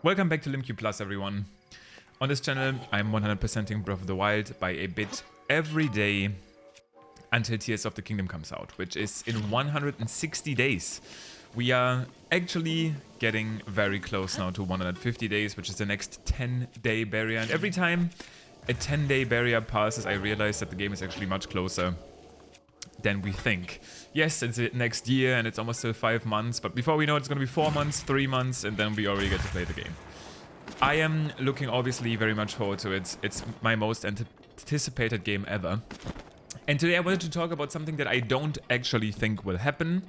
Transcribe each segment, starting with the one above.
Welcome back to LimQ Plus, everyone. On this channel, I'm 100%ing Breath of the Wild by a bit every day until Tears of the Kingdom comes out, which is in 160 days. We are actually getting very close now to 150 days, which is the next 10-day barrier. And every time a 10-day barrier passes, I realize that the game is actually much closer than we think. Yes, it's next year and it's almost still 5 months, but before we know it, it's going to be 4 months, 3 months, and then we already get to play the game. I am looking obviously very much forward to it. It's my most anticipated game ever. And today I wanted to talk about something that I don't actually think will happen,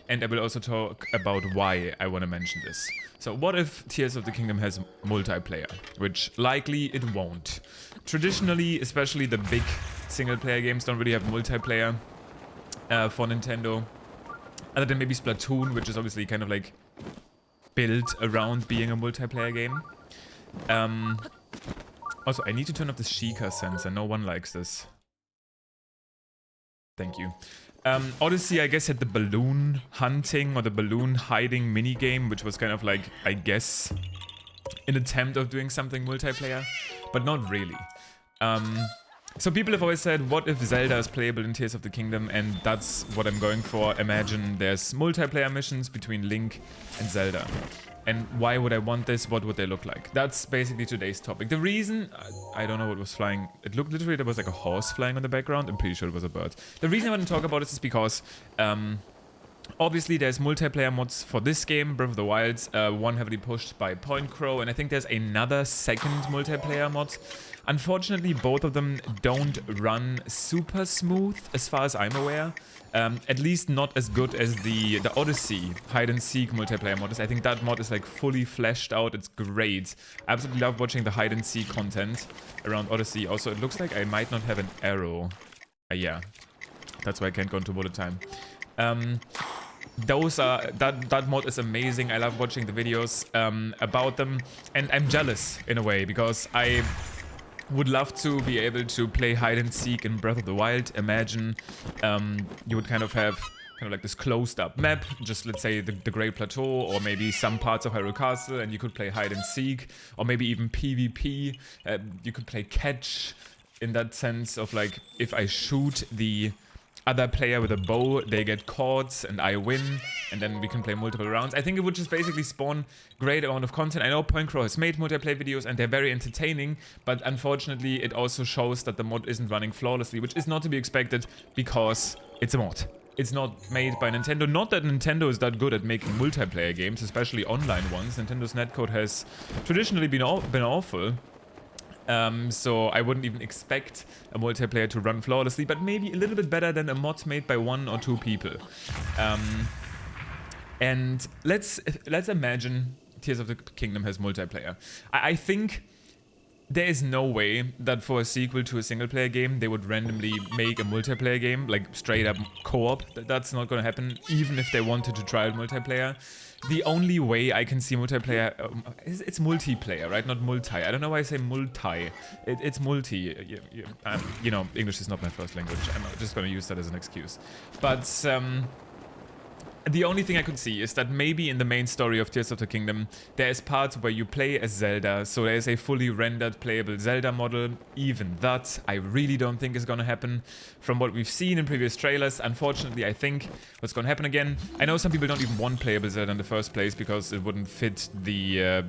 and I will also talk about why I want to mention this. So what if Tears of the Kingdom has multiplayer? Which likely it won't. Traditionally, especially the big single-player games don't really have multiplayer for Nintendo. Other than maybe Splatoon, which is obviously kind of like built around being a multiplayer game. Also, I need to turn off the Sheikah sensor. No one likes this. Thank you. Odyssey, I guess, had the balloon hunting or the balloon hiding minigame, which was kind of like, I guess, an attempt of doing something multiplayer, but not really. So people have always said, what if Zelda is playable in Tears of the Kingdom? And that's what I'm going for. Imagine there's multiplayer missions between Link and Zelda. And why would I want this? What would they look like? That's basically today's topic. The reason, I don't know what was flying. It looked literally, there was like a horse flying on the background. I'm pretty sure it was a bird. The reason I want to talk about this is because obviously there's multiplayer mods for this game, Breath of the Wild, one heavily pushed by Point Crow, and I think there's another second multiplayer mod. Unfortunately, both of them don't run super smooth as far as I'm aware. At least not as good as the Odyssey hide-and-seek multiplayer mod is. I think that mod is like fully fleshed out. It's great. I absolutely love watching the hide-and-seek content around Odyssey. Also, it looks like I might not have an arrow. Yeah, that's why I can't go into bullet time. That mod is amazing. I love watching the videos about them, and I'm jealous in a way because I would love to be able to play hide and seek in Breath of the Wild. Imagine you would kind of have like this closed up map, just let's say the Great Plateau, or maybe some parts of Hyrule Castle, and you could play hide and seek, or maybe even PvP. You could play catch in that sense of like, if I shoot the other player with a bow, they get caught and I win, and then we can play multiple rounds. I think it would just basically spawn great amount of content. I know Point Crow has made multiplayer videos and they're very entertaining, but unfortunately it also shows that the mod isn't running flawlessly, which is not to be expected because it's a mod. It's not made by Nintendo. Not that Nintendo is that good at making multiplayer games, especially online ones. Nintendo's netcode has traditionally been awful. So I wouldn't even expect a multiplayer to run flawlessly, but maybe a little bit better than a mod made by 1 or 2 people. And let's imagine Tears of the Kingdom has multiplayer. I think there is no way that for a sequel to a single-player game, they would randomly make a multiplayer game, like straight-up co-op. That's not going to happen, even if they wanted to try out multiplayer. The only way I can see multiplayer, it's multiplayer, right? Not multi. I don't know why I say multi. It's multi. You know, English is not my first language. I'm just going to use that as an excuse. But the only thing I could see is that maybe in the main story of Tears of the Kingdom, there is parts where you play as Zelda, so there is a fully rendered playable Zelda model. Even that, I really don't think is gonna happen. From what we've seen in previous trailers, unfortunately, I think what's gonna happen again, I know some people don't even want playable Zelda in the first place because it wouldn't fit the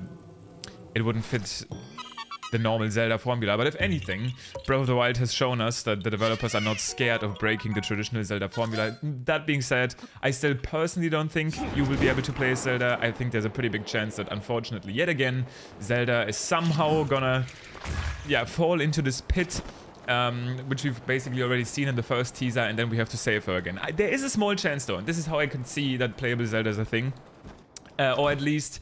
normal Zelda formula, but if anything, Breath of the Wild has shown us that the developers are not scared of breaking the traditional Zelda formula. That being said, I still personally don't think you will be able to play as Zelda. I think there's a pretty big chance that, unfortunately, yet again, Zelda is somehow gonna, fall into this pit, which we've basically already seen in the first teaser, and then we have to save her again. There is a small chance, though, and this is how I can see that playable Zelda is a thing. Or at least,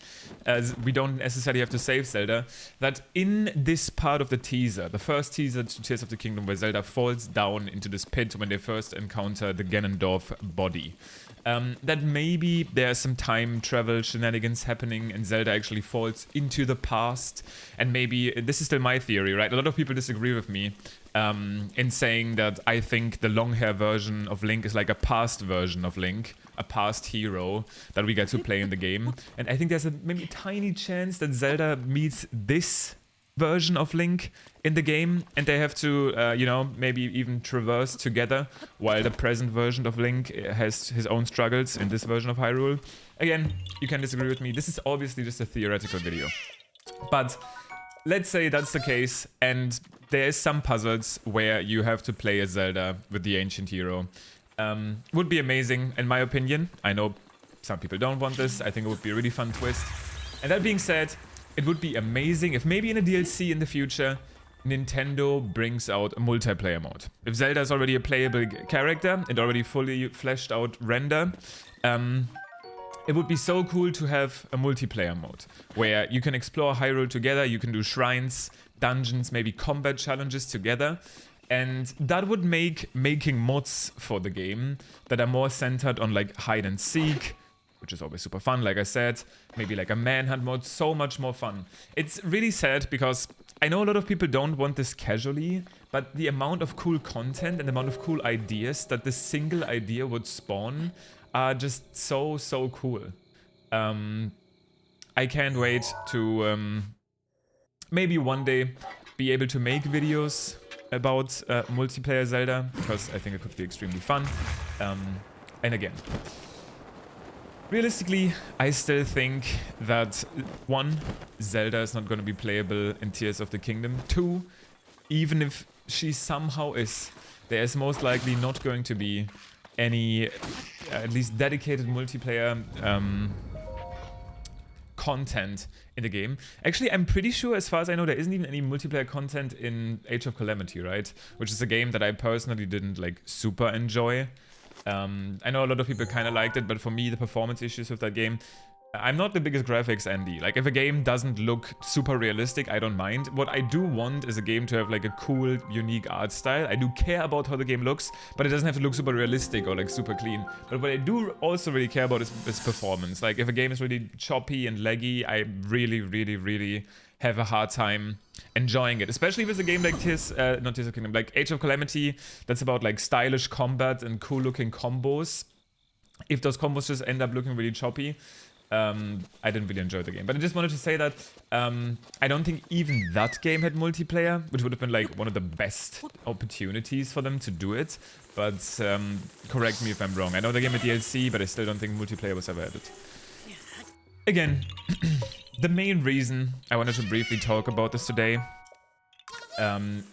we don't necessarily have to save Zelda, that in this part of the teaser, the first teaser to Tears of the Kingdom, where Zelda falls down into this pit when they first encounter the Ganondorf body, that maybe there's some time travel shenanigans happening and Zelda actually falls into the past. And maybe, this is still my theory, right? A lot of people disagree with me in saying that I think the long hair version of Link is like a past version of Link, a past hero that we get to play in the game. And I think there's a maybe tiny chance that Zelda meets this version of Link in the game, and they have to, you know, maybe even traverse together, while the present version of Link has his own struggles in this version of Hyrule. Again, you can disagree with me. This is obviously just a theoretical video. But let's say that's the case, and there is some puzzles where you have to play as Zelda with the ancient hero. Would be amazing, in my opinion. I know some people don't want this. I think it would be a really fun twist. And that being said, it would be amazing if maybe in a DLC in the future, Nintendo brings out a multiplayer mode. If Zelda is already a playable character and already fully fleshed out render, it would be so cool to have a multiplayer mode where you can explore Hyrule together, you can do shrines, dungeons, maybe combat challenges together. And that would make making mods for the game that are more centered on like hide and seek, which is always super fun, like I said. Maybe like a manhunt mode, so much more fun. It's really sad because I know a lot of people don't want this casually, but the amount of cool content and the amount of cool ideas that this single idea would spawn are just so, so cool. I can't wait to maybe one day be able to make videos about multiplayer Zelda, because I think it could be extremely fun. And again, realistically, I still think that 1, Zelda is not going to be playable in Tears of the Kingdom. 2, even if she somehow is, there is most likely not going to be any, at least dedicated multiplayer content in the game. Actually, I'm pretty sure, as far as I know, there isn't even any multiplayer content in Age of Calamity, right? Which is a game that I personally didn't like super enjoy. I know a lot of people kind of liked it, but for me, the performance issues with that game, I'm not the biggest graphics Andy. Like, if a game doesn't look super realistic, I don't mind. What I do want is a game to have like a cool, unique art style. I do care about how the game looks, but it doesn't have to look super realistic or like super clean. But what I do also really care about is performance. Like, if a game is really choppy and laggy, I really, really, really have a hard time enjoying it. Especially with a game like not Tears of Kingdom, like Age of Calamity, that's about like stylish combat and cool looking combos. If those combos just end up looking really choppy, I didn't really enjoy the game. But I just wanted to say that I don't think even that game had multiplayer, which would have been like one of the best opportunities for them to do it. But correct me if I'm wrong. I know the game had DLC, but I still don't think multiplayer was ever added. Again, the main reason I wanted to briefly talk about this today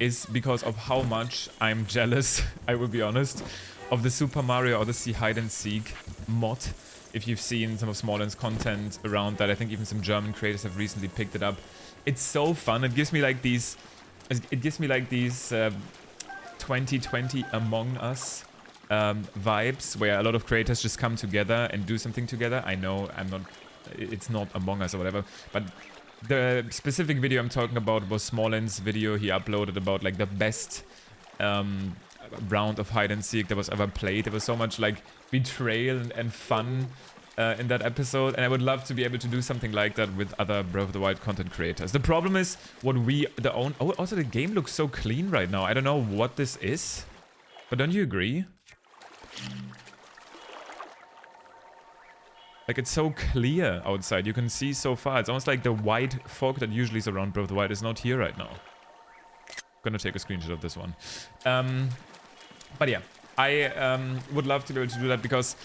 is because of how much I'm jealous, I will be honest, of the Super Mario Odyssey hide and seek mod. If you've seen some of Smallin's content around that, I think even some German creators have recently picked it up. It's so fun. It gives me like these 2020 Among Us vibes, where a lot of creators just come together and do something together. I know it's not Among Us or whatever, but the specific video I'm talking about was Smallin's video he uploaded about like the best round of hide and seek that was ever played. There was so much like betrayal and fun in that episode, and I would love to be able to do something like that with other Breath of the Wild content creators. The problem is also the game looks so clean right now. I don't know what this is, but don't you agree? Like, it's so clear outside. You can see so far. It's almost like the white fog that usually is around Breath of the Wild is not here right now. I'm gonna take a screenshot of this one. But yeah, I would love to be able to do that, because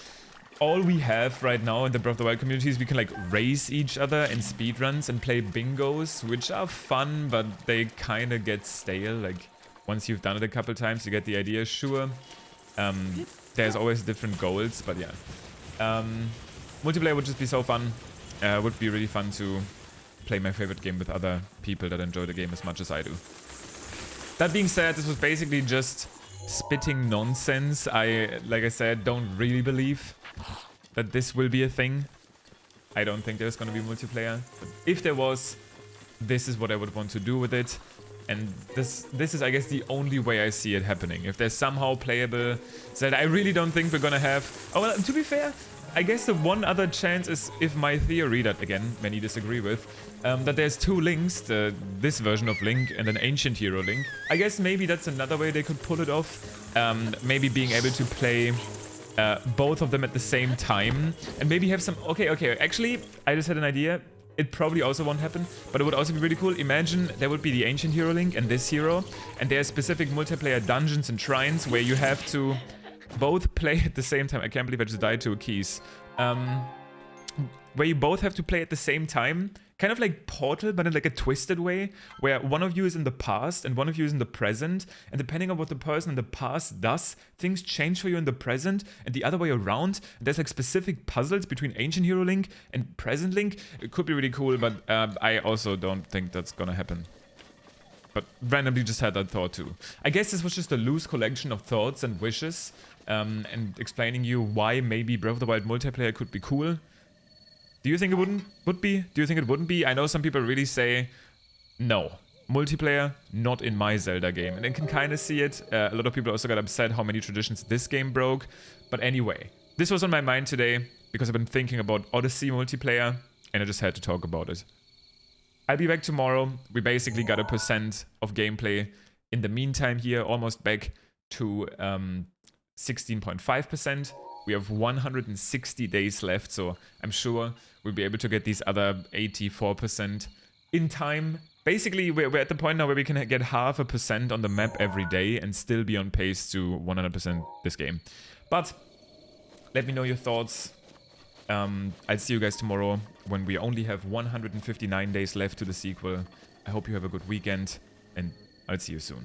all we have right now in the Breath of the Wild community is we can like race each other in speedruns and play bingos, which are fun, but they kind of get stale. Like, once you've done it a couple times, you get the idea, sure. There's always different goals, but yeah. Multiplayer would just be so fun. Would be really fun to play my favorite game with other people that enjoy the game as much as I do. That being said, this was basically just spitting nonsense. Like I said, don't really believe that this will be a thing. I don't think there's going to be multiplayer. But if there was, this is what I would want to do with it. And this is, I guess, the only way I see it happening. If there's somehow playable Zelda, I really don't think we're gonna have... Oh, well, to be fair, I guess the one other chance is if my theory, that, again, many disagree with, that there's two Links, this version of Link and an ancient hero Link. I guess maybe that's another way they could pull it off. Maybe being able to play both of them at the same time. And maybe have some... Okay, actually, I just had an idea. It probably also won't happen, but it would also be really cool. Imagine there would be the ancient hero Link and this hero, and there's specific multiplayer dungeons and shrines where you have to both play at the same time. I can't believe I just died to a keys. Where you both have to play at the same time, kind of like Portal, but in like a twisted way, where one of you is in the past and one of you is in the present, and depending on what the person in the past does, things change for you in the present, and the other way around. There's like specific puzzles between ancient hero Link and present Link. It could be really cool, but I also don't think that's gonna happen. But randomly just had that thought too. I guess this was just a loose collection of thoughts and wishes, and explaining you why maybe Breath of the Wild multiplayer could be cool. Do you think it would be? Do you think it wouldn't be? I know some people really say, no, multiplayer, not in my Zelda game. And I can kind of see it. A lot of people also got upset how many traditions this game broke. But anyway, this was on my mind today because I've been thinking about Odyssey multiplayer, and I just had to talk about it. I'll be back tomorrow. We basically got a % of gameplay in the meantime here, almost back to 16.5%. We have 160 days left, so I'm sure we'll be able to get these other 84% in time. Basically, we're at the point now where we can get 0.5% on the map every day and still be on pace to 100% this game. But let me know your thoughts. I'll see you guys tomorrow when we only have 159 days left to the sequel. I hope you have a good weekend, and I'll see you soon.